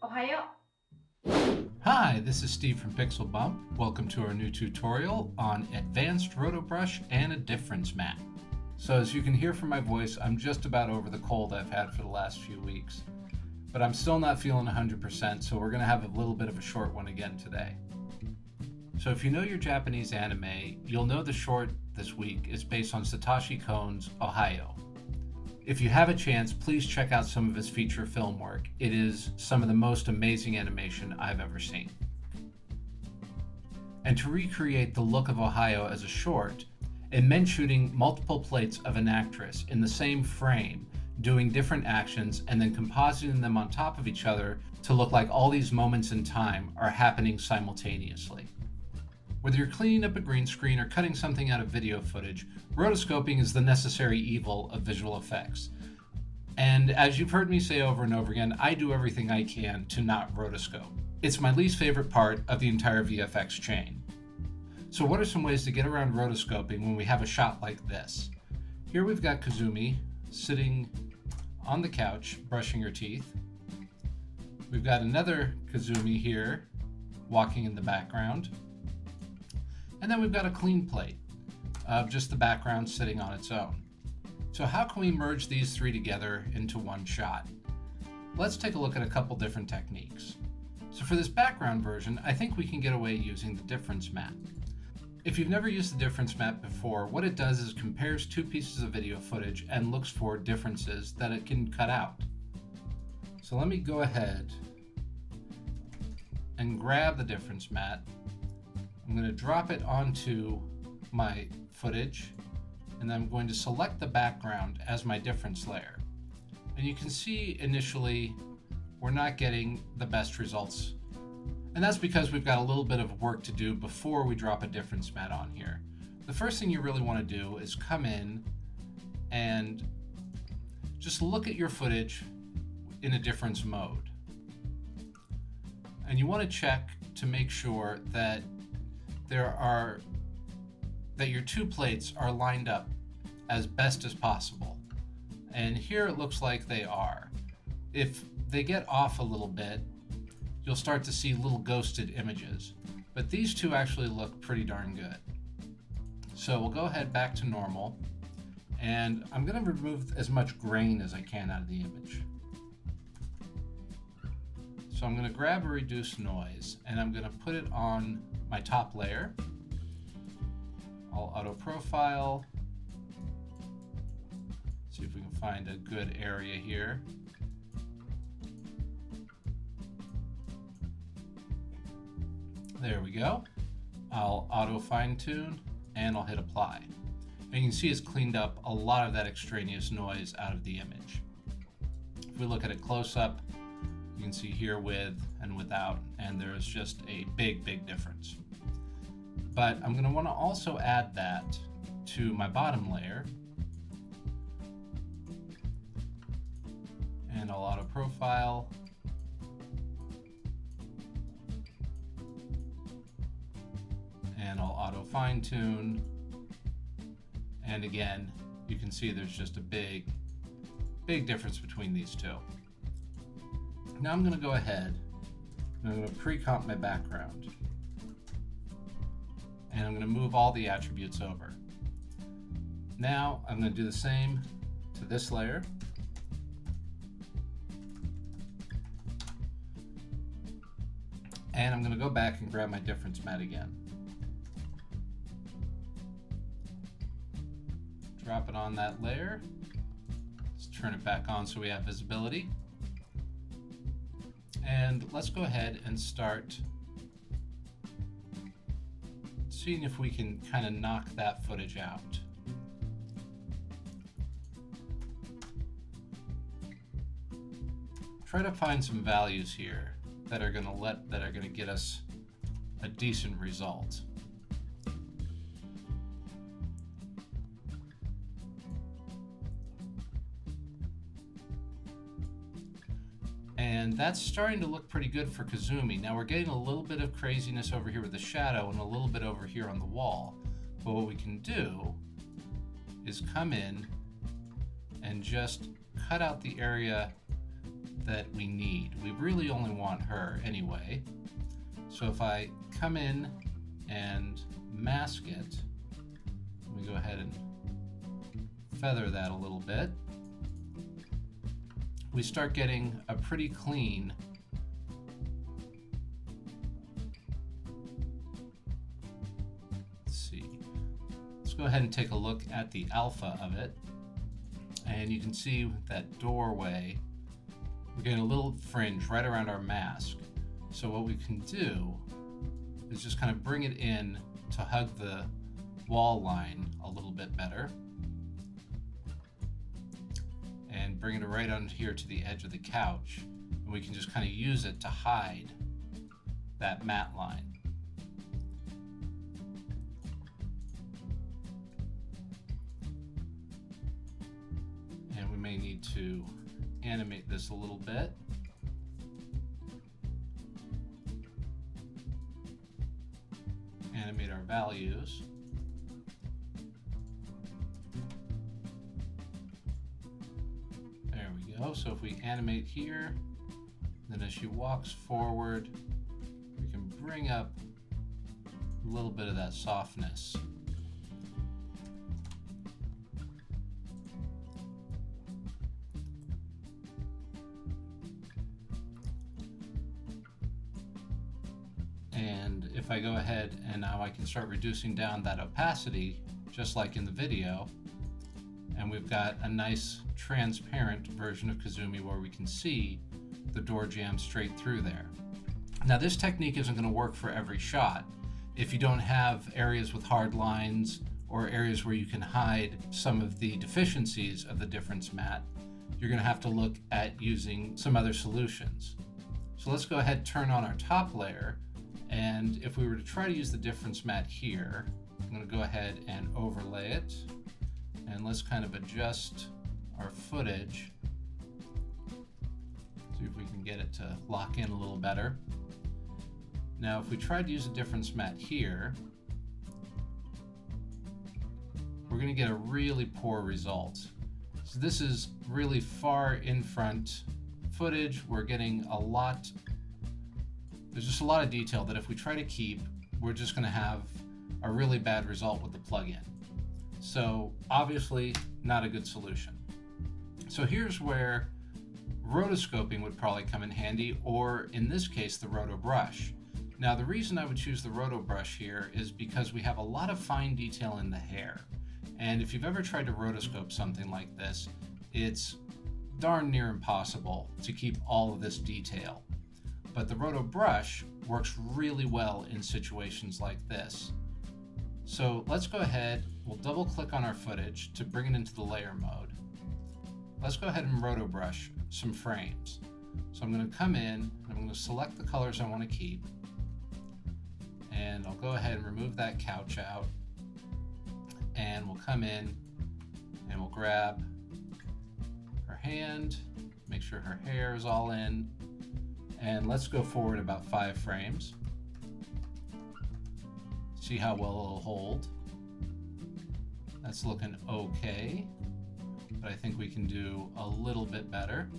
Ohayo. Hi, this is Steve from PixelBump. Welcome to our new tutorial on advanced Rotobrush and a difference map. So as you can hear from my voice, I'm just about over the cold I've had for the last few weeks. But I'm still not feeling 100%, so we're going to have a little bit of a short one again today. So if you know your Japanese anime, you'll know the short this week is based on Satoshi Kon's Ohayo. If you have a chance, please check out some of his feature film work. It is some of the most amazing animation I've ever seen. And to recreate the look of Ohayo as a short, it meant shooting multiple plates of an actress in the same frame, doing different actions, and then compositing them on top of each other to look like all these moments in time are happening simultaneously. Whether you're cleaning up a green screen or cutting something out of video footage, rotoscoping is the necessary evil of visual effects. And as you've heard me say over and over again, I do everything I can to not rotoscope. It's my least favorite part of the entire VFX chain. So what are some ways to get around rotoscoping when we have a shot like this? Here we've got Kazumi sitting on the couch brushing her teeth. We've got another Kazumi here walking in the background. And then we've got a clean plate of just the background sitting on its own. So how can we merge these three together into one shot? Let's take a look at a couple different techniques. So for this background version, I think we can get away using the difference map. If you've never used the difference map before, what it does is compares two pieces of video footage and looks for differences that it can cut out. So let me go ahead and grab the difference map. I'm going to drop it onto my footage, and then I'm going to select the background as my difference layer. And you can see initially we're not getting the best results. And that's because we've got a little bit of work to do before we drop a difference mat on here. The first thing you really want to do is come in and just look at your footage in a difference mode. And you want to check to make sure that your two plates are lined up as best as possible. And here it looks like they are. If they get off a little bit, you'll start to see little ghosted images. But these two actually look pretty darn good. So we'll go ahead back to normal, and I'm going to remove as much grain as I can out of the image. So I'm going to grab a reduce noise, and I'm going to put it on my top layer. I'll auto profile. See if we can find a good area here. There we go. I'll auto fine tune and I'll hit apply. And you can see it's cleaned up a lot of that extraneous noise out of the image. If we look at it close up, you can see here with and without, and there's just a big difference. But I'm going to want to also add that to my bottom layer. And I'll auto profile. And I'll auto fine tune. And again, you can see there's just a big difference between these two. Now I'm going to go ahead and I'm going to pre-comp my background. And I'm going to move all the attributes over. Now I'm going to do the same to this layer. And I'm going to go back and grab my difference mat again. Drop it on that layer. Let's turn it back on so we have visibility. And let's go ahead and start seeing if we can kind of knock that footage out. Try to find some values here that are going to get us a decent result. And that's starting to look pretty good for Kazumi. Now we're getting a little bit of craziness over here with the shadow and a little bit over here on the wall. But what we can do is come in and just cut out the area that we need. We really only want her anyway. So if I come in and mask it, we go ahead and feather that a little bit, we start getting a pretty clean go ahead and take a look at the alpha of it, and you can see that doorway, we're getting a little fringe right around our mask. So what we can do is just kind of bring it in to hug the wall line a little bit better, and bring it right on here to the edge of the couch, and we can just kind of use it to hide that matte line. May need to animate this a little bit. Animate our values. There we go. So if we animate here, then as she walks forward, we can bring up a little bit of that softness. And if I go ahead and now I can start reducing down that opacity, just like in the video, and we've got a nice transparent version of Kazumi where we can see the door jam straight through there. Now this technique isn't going to work for every shot. If you don't have areas with hard lines or areas where you can hide some of the deficiencies of the difference matte, you're going to have to look at using some other solutions. So let's go ahead and turn on our top layer. And if we were to try to use the difference matte here, I'm going to go ahead and overlay it. And let's kind of adjust our footage. See if we can get it to lock in a little better. Now, if we tried to use a difference matte here, we're going to get a really poor result. So this is really far in front footage. We're getting a lot. There's just a lot of detail that if we try to keep, we're just going to have a really bad result with the plugin. So obviously not a good solution. So here's where rotoscoping would probably come in handy, or in this case, the Rotobrush. Now the reason I would choose the Rotobrush here is because we have a lot of fine detail in the hair. And if you've ever tried to rotoscope something like this, it's darn near impossible to keep all of this detail. But the Rotobrush works really well in situations like this. So let's go ahead, we'll double click on our footage to bring it into the layer mode. Let's go ahead and Rotobrush some frames. So I'm going to come in and I'm going to select the colors I want to keep. And I'll go ahead and remove that couch out. And we'll come in and we'll grab her hand, make sure her hair is all in. And let's go forward about 5 frames. See how well it'll hold. That's looking okay, but I think we can do a little bit better.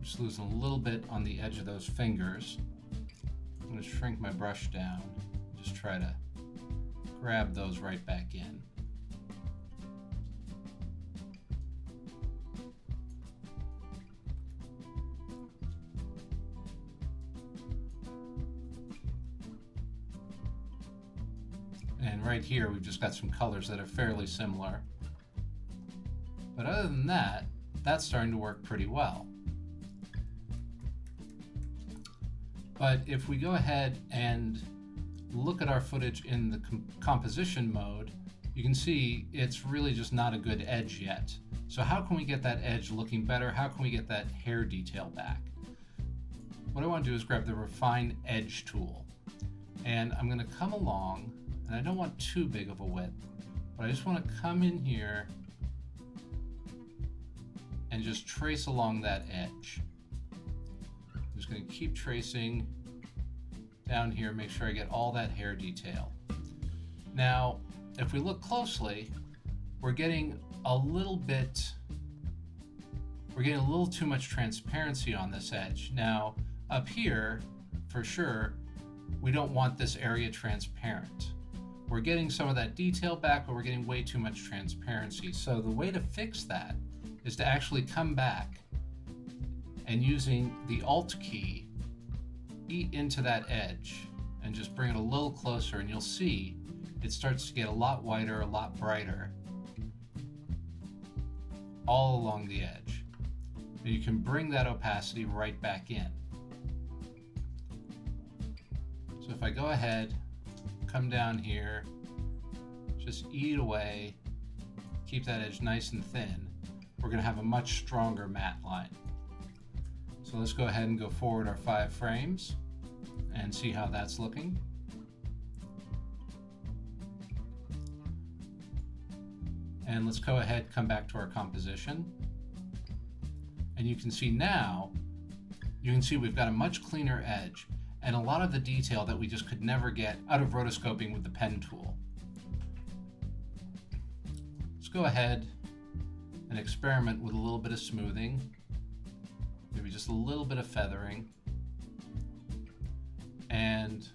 Just losing a little bit on the edge of those fingers. I'm going to shrink my brush down, just try to grab those right back in. And right here, we've just got some colors that are fairly similar. But other than that, that's starting to work pretty well. But if we go ahead and look at our footage in the composition mode, you can see it's really just not a good edge yet. So how can we get that edge looking better? How can we get that hair detail back? What I want to do is grab the Refine Edge tool. And I'm going to come along, and I don't want too big of a width, but I just want to come in here and just trace along that edge. I'm just going to keep tracing down here, make sure I get all that hair detail. Now, if we look closely, we're getting a little bit we're getting a little too much transparency on this edge. Now, up here, for sure, we don't want this area transparent. We're getting some of that detail back, but we're getting way too much transparency. So the way to fix that is to actually come back and using the Alt key, eat into that edge and just bring it a little closer, and you'll see it starts to get a lot whiter, a lot brighter all along the edge. And you can bring that opacity right back in. So if I go ahead, come down here, just eat away, keep that edge nice and thin, we're going to have a much stronger matte line. So let's go ahead and go forward our 5 frames and see how that's looking. And let's go ahead, come back to our composition. And you can see now, we've got a much cleaner edge and a lot of the detail that we just could never get out of rotoscoping with the pen tool. Let's go ahead and experiment with a little bit of smoothing, maybe just a little bit of feathering. And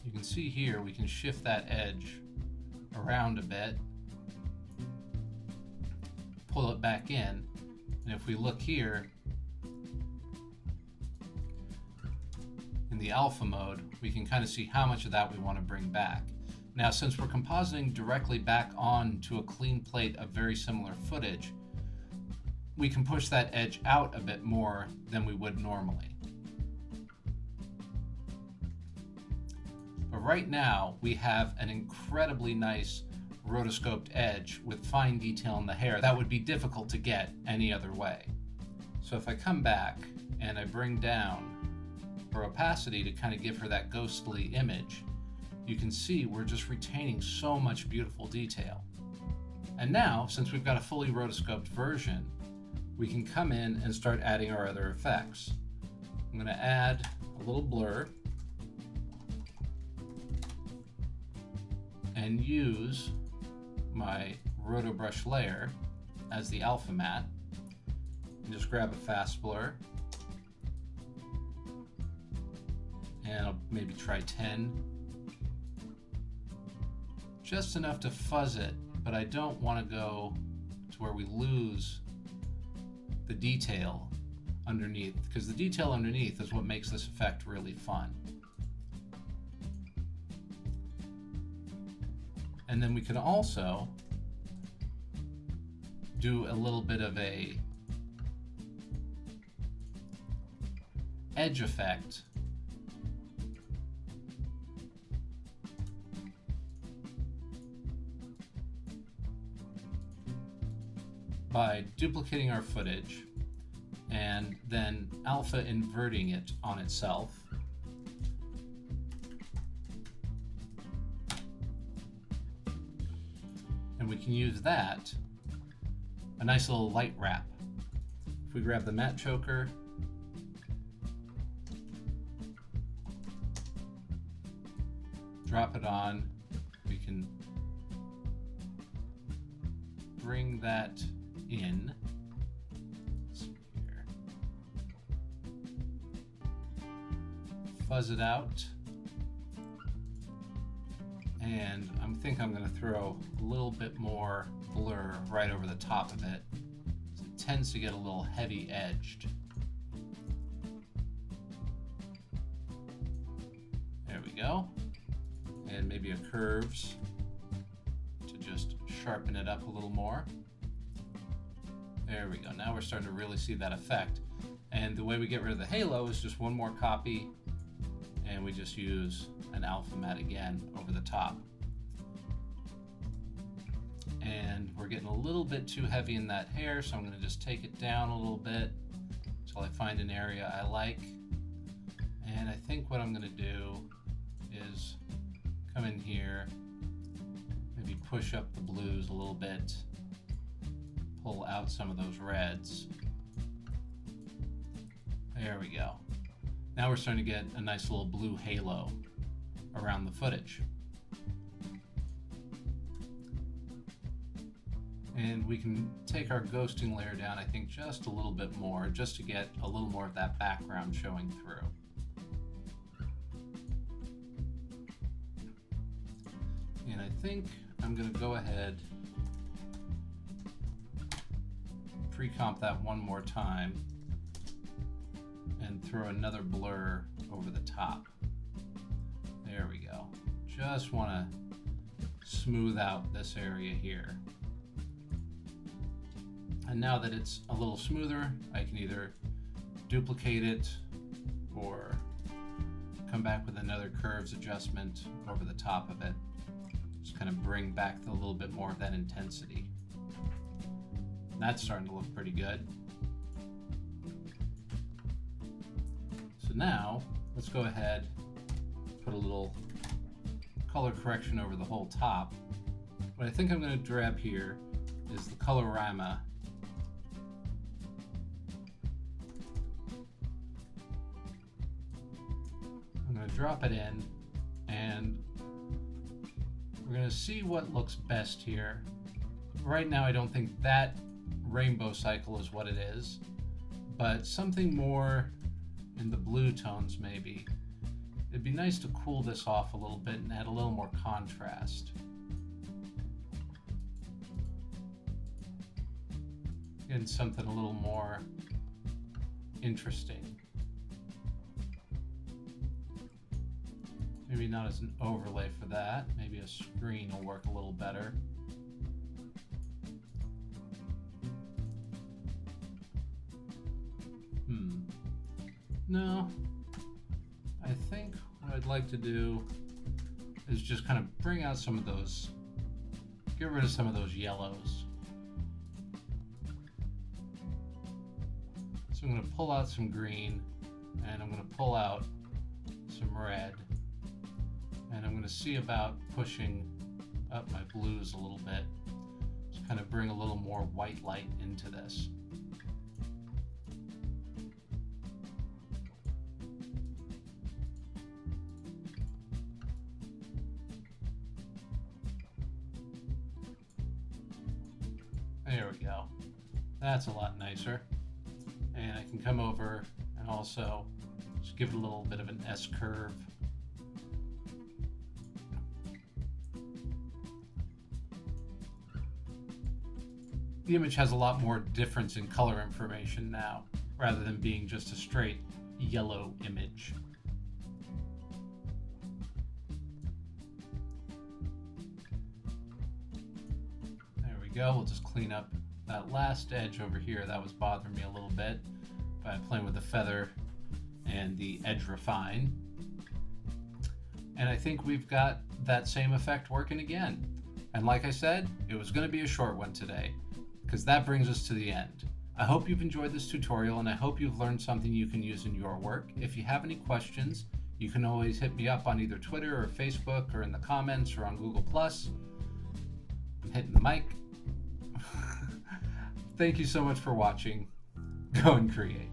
you can see here, we can shift that edge around a bit, pull it back in, and if we look here, in the alpha mode, we can kind of see how much of that we want to bring back. Now, since we're compositing directly back onto a clean plate of very similar footage, we can push that edge out a bit more than we would normally. But right now, we have an incredibly nice rotoscoped edge with fine detail in the hair that would be difficult to get any other way. So if I come back and I bring down her opacity to kind of give her that ghostly image, you can see we're just retaining so much beautiful detail. And now, since we've got a fully rotoscoped version, we can come in and start adding our other effects. I'm going to add a little blur and use my Rotobrush layer as the alpha matte, and just grab a fast blur, and I'll maybe try 10, just enough to fuzz it, but I don't want to go to where we lose the detail underneath, because the detail underneath is what makes this effect really fun. And then we can also do a little bit of a edge effect by duplicating our footage and then alpha inverting it on itself. And we can use that, a nice little light wrap. If we grab the matte choker, drop it on, we can bring that in. Let's see here. Fuzz it out. And I think I'm going to throw a little bit more blur right over the top of it. It tends to get a little heavy edged. There we go. And maybe a curves to just sharpen it up a little more. There we go. Now we're starting to really see that effect. And the way we get rid of the halo is just one more copy, and we just use an alpha matte again over the top. And we're getting a little bit too heavy in that hair, so I'm going to just take it down a little bit until I find an area I like. And I think what I'm going to do is come in here, maybe push up the blues a little bit, pull out some of those reds. There we go. Now we're starting to get a nice little blue halo around the footage. And we can take our ghosting layer down, I think, just a little bit more, just to get a little more of that background showing through. And I think I'm going to go ahead, pre-comp that one more time, and throw another blur over the top. There we go. Just want to smooth out this area here. And now that it's a little smoother, I can either duplicate it or come back with another curves adjustment over the top of it. Just kind of bring back a little bit more of that intensity. And that's starting to look pretty good. So now let's go ahead, put a little color correction over the whole top. What I think I'm going to grab here is the colorama. I'm going to drop it in, and we're going to see what looks best here. Right now I don't think that rainbow cycle is what it is, but something more in the blue tones maybe. It'd be nice to cool this off a little bit and add a little more contrast. And something a little more interesting. Maybe not as an overlay for that. Maybe a screen will work a little better. No, I think what I'd like to do is just kind of bring out some of those, get rid of some of those yellows. So I'm going to pull out some green, and I'm going to pull out some red, and I'm going to see about pushing up my blues a little bit to kind of bring a little more white light into this. There we go. That's a lot nicer. And I can come over and also just give it a little bit of an S curve. The image has a lot more difference in color information now, rather than being just a straight yellow image. Go. We'll just clean up that last edge over here that was bothering me a little bit by playing with the feather and the edge refine. And I think we've got that same effect working again. And like I said, it was going to be a short one today, because that brings us to the end. I hope you've enjoyed this tutorial, and I hope you've learned something you can use in your work. If you have any questions, you can always hit me up on either Twitter or Facebook, or in the comments, or on Google+. I'm hitting the mic. Thank you so much for watching. Go and create.